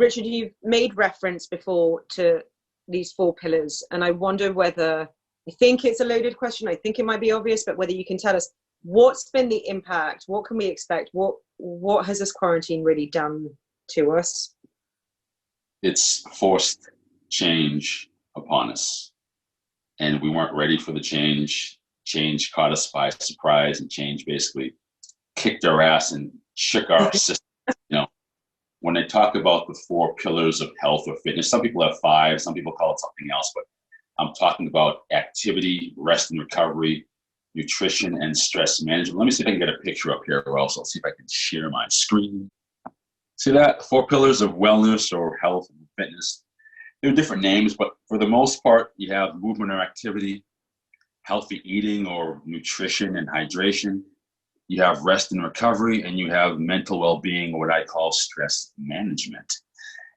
Richard, you've made reference before to these 4 pillars, and I wonder whether, I think it's a loaded question, I think it might be obvious, but whether you can tell us what's been the impact, what can we expect, what has this quarantine really done to us? It's forced change upon us, and we weren't ready for the change. Change caught us by surprise, and change basically kicked our ass and shook our system. When they talk about the 4 pillars of health or fitness, some people have 5, some people call it something else, but I'm talking about activity, rest and recovery, nutrition, and stress management. Let me see if I can get a picture up here, or else I'll see if I can share my screen. See that? 4 pillars of wellness or health and fitness. There are different names, but for the most part, you have movement or activity, healthy eating or nutrition and hydration. You have rest and recovery, and you have mental well-being, or what I call stress management.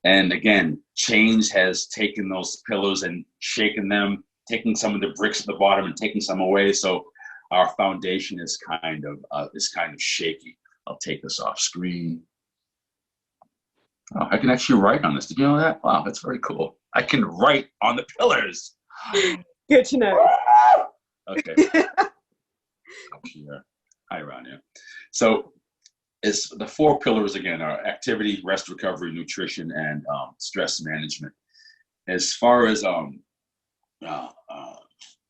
And again, change has taken those pillars and shaken them, taking some of the bricks at the bottom and taking some away. So our foundation is kind of shaky. I'll take this off screen. Oh, I can actually write on this. Did you know that? Wow, that's very cool. I can write on the pillars. Good to know. Okay. Up here. Hi, Rania. So it's the 4 pillars again are activity, rest, recovery, nutrition, and stress management. As far as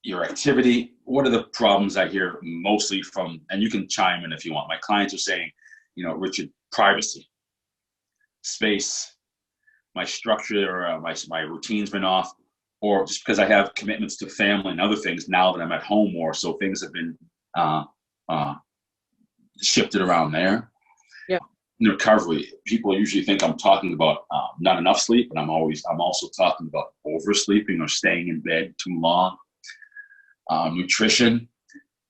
your activity, what are the problems I hear mostly from, and you can chime in if you want. My clients are saying, Richard, privacy, space, my structure, or my routine's been off, or just because I have commitments to family and other things now that I'm at home more, so things have been shifted around there. Yeah. In recovery, people usually think I'm talking about not enough sleep, and I'm also talking about oversleeping or staying in bed too long. Nutrition,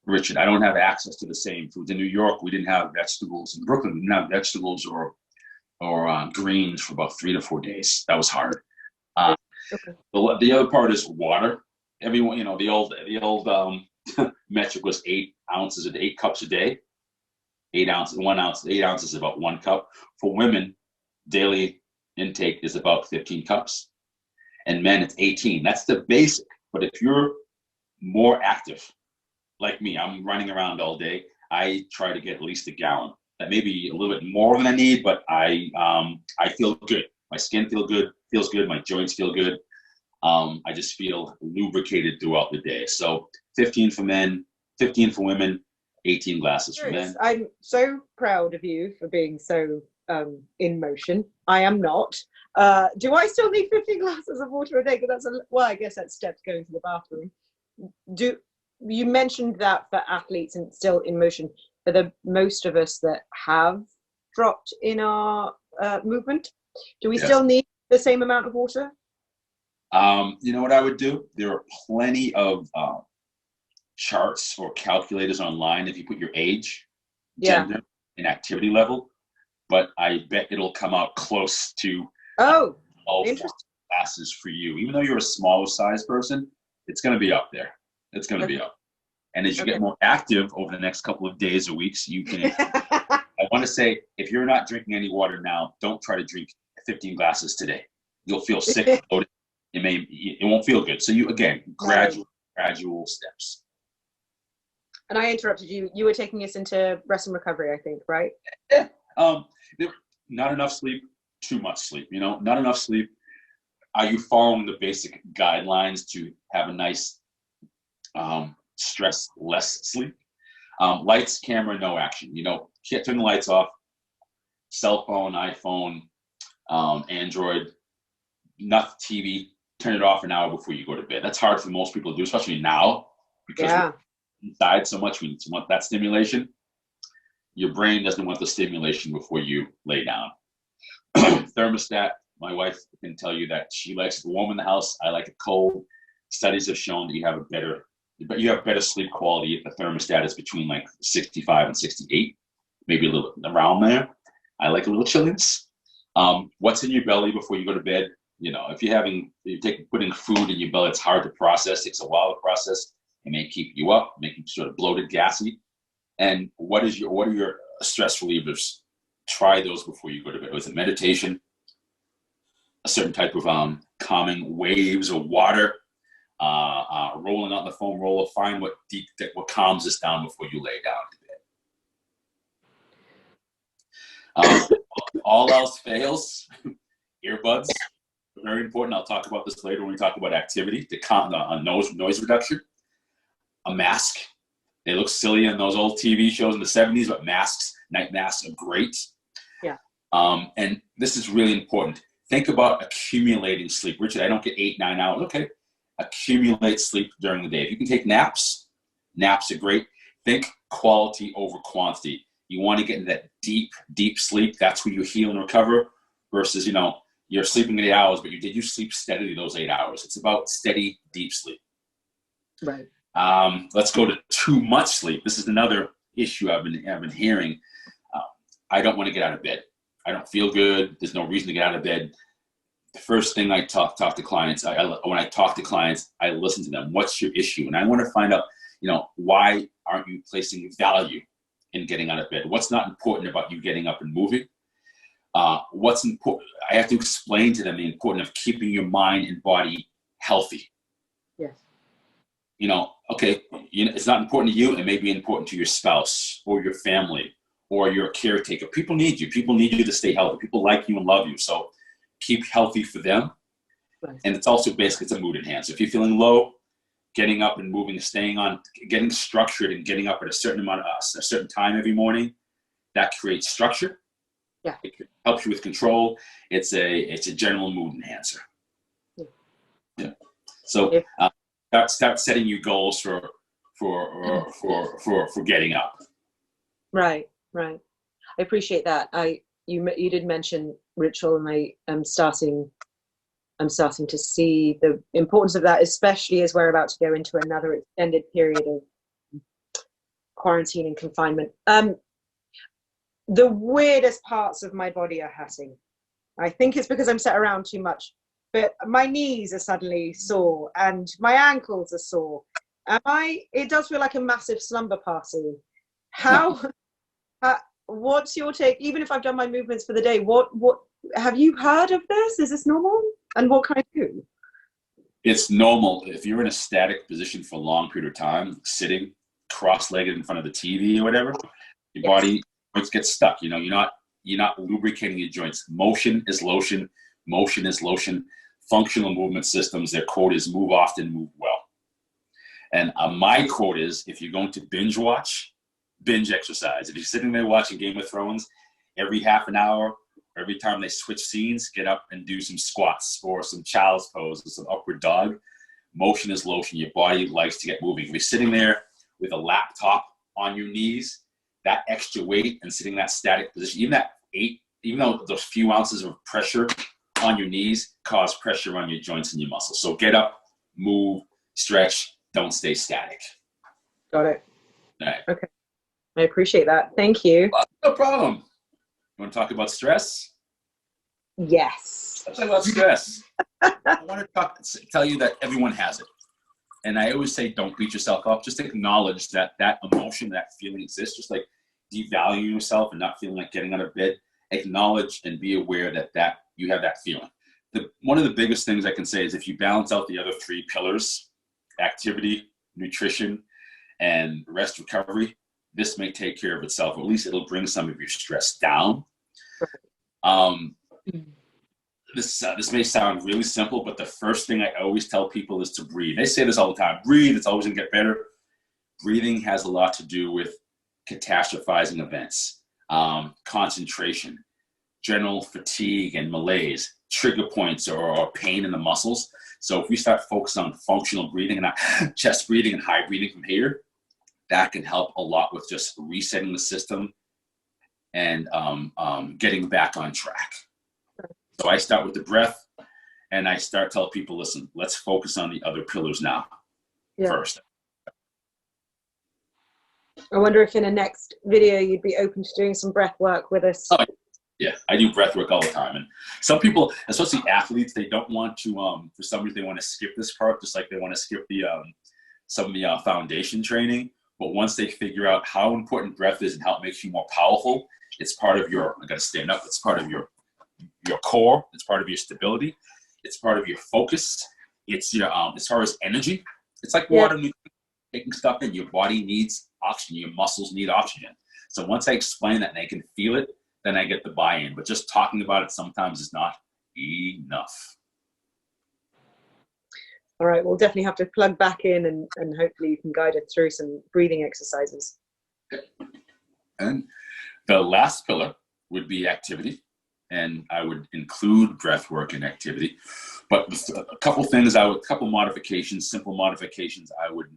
Richard, I don't have access to the same foods. In New York, we didn't have vegetables. In Brooklyn, we didn't have vegetables or greens for about 3 to 4 days. That was hard. Okay. The other part is water. Everyone, the old metric was 8 ounces, 8 cups a day. 8 ounces, 1 ounce, 8 ounces is about 1 cup. For women, daily intake is about 15 cups. And men, it's 18. That's the basic. But if you're more active, like me, I'm running around all day, I try to get at least a gallon. That may be a little bit more than I need, but I feel good. My skin feels good. My joints feel good. I just feel lubricated throughout the day. So 15 for men, 15 for women, 18 glasses for men. I'm so proud of you for being so in motion. I am not. Do I still need 15 glasses of water a day? Because I guess that's steps going to the bathroom. You mentioned that for athletes and still in motion, for the most of us that have dropped in our movement, do we still need the same amount of water? You know what I would do? There are plenty of charts or calculators online if you put your age, gender, and activity level, but I bet it'll come out close to interesting classes for you. Even though you're a smaller size person, it's going to be up there. It's going to be up. And as you get more active over the next couple of days or weeks, you can. I want to say, if you're not drinking any water now, don't try to drink 15 glasses today. You'll feel sick. It won't feel good. So you, again, gradual steps. And I interrupted you. You were taking us into rest and recovery, I think, right? Yeah. Not enough sleep, too much sleep. Not enough sleep. Are you following the basic guidelines to have a nice stress-less sleep? Lights, camera, no action. Can't turn the lights off. Cell phone, iPhone, Android, not TV. Turn it off an hour before you go to bed. That's hard for most people to do, especially now, because we're inside so much. We want that stimulation. Your brain doesn't want the stimulation before you lay down. Thermostat. My wife can tell you that she likes it warm in the house. I like it cold. Studies have shown that you have better sleep quality if the thermostat is between like 65 and 68, maybe a little around there. I like a little chilliness. What's in your belly before you go to bed? If you're putting food in your belly, it's hard to process. It takes a while to process. It may keep you up, make you sort of bloated, gassy. And what are your stress relievers? Try those before you go to bed. Was it meditation? certain type of calming waves or water, rolling on the foam roller. Find what calms us down before you lay down to bed. All else fails, earbuds. Very important. I'll talk about this later when we talk about activity. Noise reduction. A mask. They look silly in those old TV shows in the 70s, but masks, night masks, are great. Yeah. And this is really important. Think about accumulating sleep. Richard, I don't get 8-9 hours. Okay. Accumulate sleep during the day. If you can take naps, naps are great. Think quality over quantity. You want to get into that deep, deep sleep. That's where you heal and recover versus, you're sleeping 8 hours, but did you sleep steadily those 8 hours? It's about steady, deep sleep. Right. Let's go to too much sleep. This is another issue I've been hearing. I don't want to get out of bed. I don't feel good. There's no reason to get out of bed. The first thing I talk to clients, when I talk to clients, I listen to them. What's your issue? And I want to find out, why aren't you placing value in getting out of bed? What's not important about you getting up and moving? What's important? I have to explain to them the importance of keeping your mind and body healthy. Yes. Okay, it's not important to you. It may be important to your spouse or your family or your caretaker. People need you. People need you to stay healthy. People like you and love you. So keep healthy for them. Right. And it's also basically, it's a mood enhancer. If you're feeling low, getting up and moving, getting structured and getting up at a certain time every morning, that creates structure. Yeah. It helps you with control. It's a general mood enhancer. Yeah. So start setting your goals for getting up. Right. I appreciate that. You did mention ritual, and I'm starting to see the importance of that, especially as we're about to go into another extended period of quarantine and confinement. The weirdest parts of my body are hurting. I think it's because I'm sat around too much, but my knees are suddenly sore and my ankles are sore. It does feel like a massive slumber party. What's your take? Even if I've done my movements for the day, what have you heard of this? Is this normal? And what can I do? It's normal if you're in a static position for a long period of time, sitting cross-legged in front of the TV or whatever. Your body gets stuck. You're not lubricating your joints. Motion is lotion. Motion is lotion. Functional movement systems, their quote is move often, move well. And my quote is, if you're going to binge watch, binge exercise. If you're sitting there watching Game of Thrones, every half an hour, or every time they switch scenes, get up and do some squats or some child's pose or some upward dog. Motion is lotion. Your body likes to get moving. If you're sitting there with a laptop on your knees, that extra weight and sitting in that static position, even though those few ounces of pressure on your knees cause pressure on your joints and your muscles. So get up, move, stretch, don't stay static. Got it. All right. Okay. I appreciate that. Thank you. No problem. You want to talk about stress? Yes. Let's talk about stress. I want to tell you that everyone has it. And I always say, don't beat yourself up. Just acknowledge that emotion, that feeling exists. Just like devaluing yourself and not feeling like getting out of bed. Acknowledge and be aware that you have that feeling. One of the biggest things I can say is if you balance out the other three pillars, activity, nutrition, and rest recovery, this may take care of itself. Or at least it'll bring some of your stress down. This may sound really simple, but the first thing I always tell people is to breathe. They say this all the time. Breathe, it's always going to get better. Breathing has a lot to do with catastrophizing events, concentration, general fatigue and malaise, trigger points or pain in the muscles. So if we start focusing on functional breathing and not chest breathing and high breathing from here, that can help a lot with just resetting the system and getting back on track. So I start with the breath and I start telling people, listen, let's focus on the other pillars now first. I wonder if in a next video you'd be open to doing some breath work with us. Oh, yeah, I do breath work all the time. And some people, especially athletes, they don't want to, for some reason, they want to skip this part, just like they want to skip the some of the foundation training. But once they figure out how important breath is and how it makes you more powerful, it's part of your, I got to stand up, it's part of your your core. It's part of your stability. It's part of your focus. It's your as far as energy. It's like water. Taking stuff in. Your body needs oxygen. Your muscles need oxygen. So once I explain that and they can feel it, then I get the buy-in. But just talking about it sometimes is not enough. All right, we'll definitely have to plug back in and hopefully you can guide us through some breathing exercises. And the last pillar would be activity. And I would include breath work and activity. But a couple things couple modifications, simple modifications I would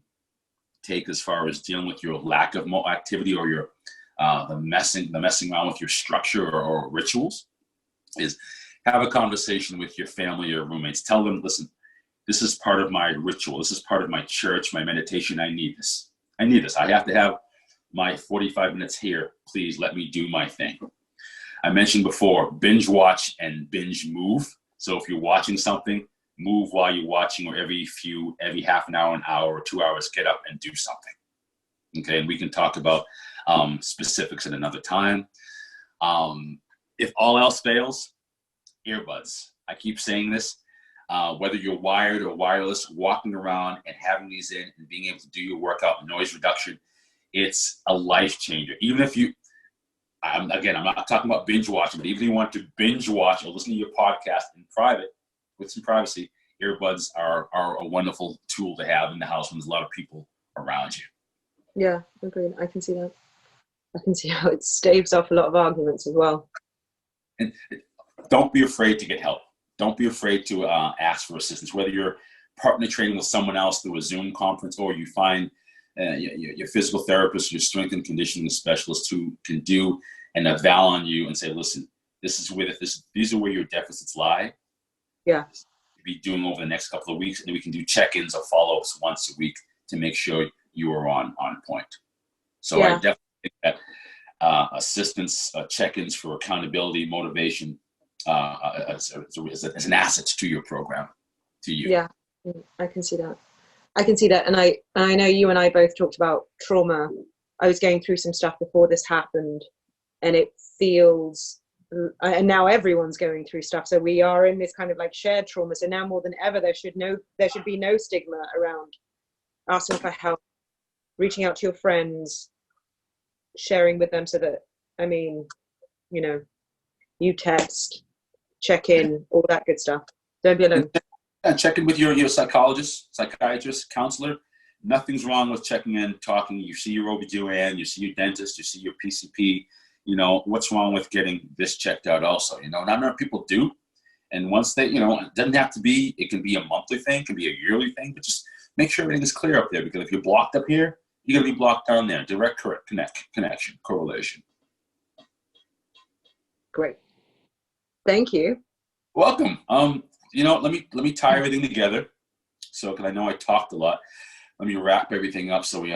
take as far as dealing with your lack of activity or your the messing around with your structure or rituals is have a conversation with your family or roommates. Tell them, listen, this is part of my ritual. This is part of my church, my meditation. I need this. I have to have my 45 minutes here. Please let me do my thing. I mentioned before, binge watch and binge move. So if you're watching something, move while you're watching, or every half an hour, or 2 hours, get up and do something. Okay, and we can talk about specifics at another time. If all else fails, earbuds. I keep saying this. Whether you're wired or wireless, walking around and having these in and being able to do your workout, noise reduction, it's a life changer. Even if you, I'm not talking about binge watching, but even if you want to binge watch or listen to your podcast in private with some privacy, earbuds are a wonderful tool to have in the house when there's a lot of people around you. Yeah, agreed. I can see that. I can see how it staves off a lot of arguments as well. And don't be afraid to get help. Don't be afraid to ask for assistance, whether you're partner training with someone else through a Zoom conference, or you find your physical therapist, your strength and conditioning specialist who can do an eval on you and say, listen, these are where your deficits lie. Yeah. Be doing over the next couple of weeks, and then we can do check-ins or follow-ups once a week to make sure you are on point. So I definitely think that assistance, check-ins for accountability, motivation, as an asset to your program, to you. Yeah, I can see that. And I know you and I both talked about trauma. I was going through some stuff before this happened, and it feels, and now everyone's going through stuff. So we are in this kind of like shared trauma. So now more than ever, there should be no stigma around asking for help, reaching out to your friends, sharing with them, so that, I mean, you text, check in, all that good stuff. Don't be alone. And check in with your psychologist, psychiatrist, counselor. Nothing's wrong with checking in, talking. You see your OB/GYN, you see your dentist, you see your PCP. What's wrong with getting this checked out also? Not enough people do. And once they, it doesn't have to be, it can be a monthly thing, it can be a yearly thing, but just make sure everything is clear up there, because if you're blocked up here, you're going to be blocked down there. Direct connection, correlation. Great. Thank you. Welcome. Let me tie everything together. So, because I know I talked a lot, let me wrap everything up so we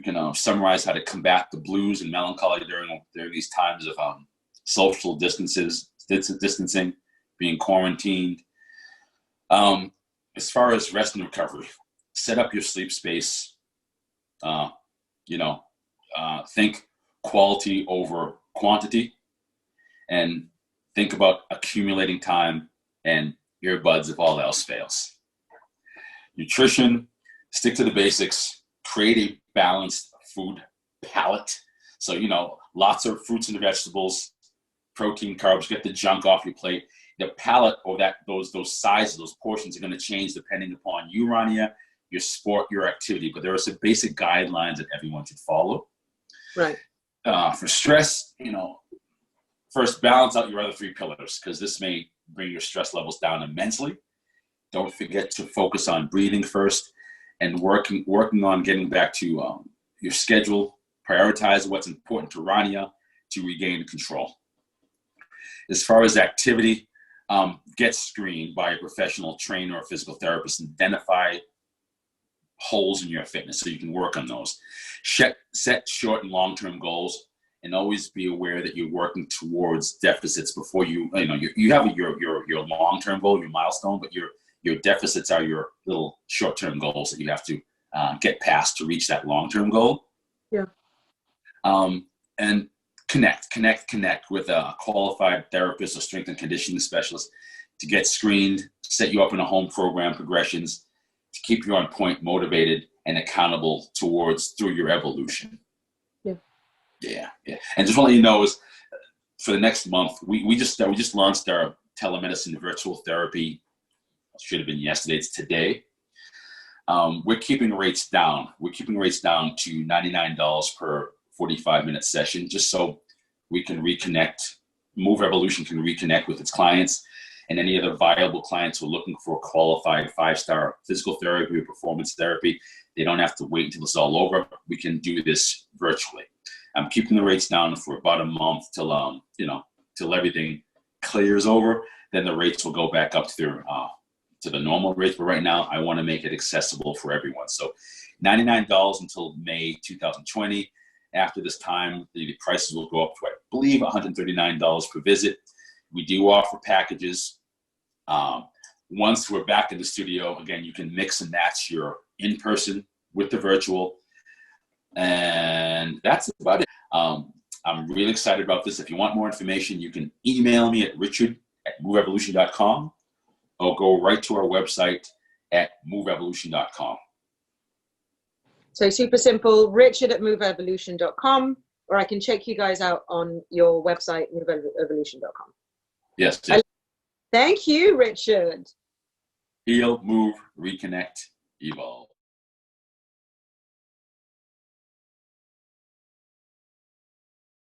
can summarize how to combat the blues and melancholy during these times of social distancing, being quarantined. As far as rest and recovery, set up your sleep space. Think quality over quantity, and think about accumulating time and earbuds if all else fails. Nutrition, stick to the basics, create a balanced food palette. So, lots of fruits and vegetables, protein, carbs, get the junk off your plate. The palette, or those sizes, those portions are going to change depending upon you, Rania, your sport, your activity. But there are some basic guidelines that everyone should follow. Right. For stress, first balance out your other three pillars, because this may bring your stress levels down immensely. Don't forget to focus on breathing first, and working on getting back to your schedule. Prioritize what's important to Rania to regain control. As far as activity, get screened by a professional trainer or physical therapist and identify holes in your fitness so you can work on those. Set short and long-term goals, and always be aware that you're working towards deficits before you have your long-term goal, your milestone, but your deficits are your little short-term goals that you have to get past to reach that long-term goal. Yeah. And connect with a qualified therapist or strength and conditioning specialist to get screened, set you up in a home program progressions to keep you on point, motivated, and accountable through your evolution. Yeah. And just want to let you know is for the next month, we just launched our telemedicine virtual therapy. Should have been yesterday. It's today. We're keeping rates down. We're keeping rates down to $99 per 45-minute session, just so we can reconnect. Move Evolution can reconnect with its clients and any other viable clients who are looking for qualified 5-star physical therapy or performance therapy. They don't have to wait until it's all over. We can do this virtually. I'm keeping the rates down for about a month till till everything clears over. Then the rates will go back up to the normal rates. But right now, I want to make it accessible for everyone. So $99 until May 2020. After this time, the prices will go up to, I believe, $139 per visit. We do offer packages. Once we're back in the studio, again, you can mix and match your in-person with the virtual. And that's about it. I'm really excited about this. If you want more information, you can email me at richard@moveevolution.com or go right to our website at moveevolution.com. So super simple, richard@moveevolution.com, or I can check you guys out on your website, moveevolution.com. Yes. Thank you, Richard. Heal, move, reconnect, evolve.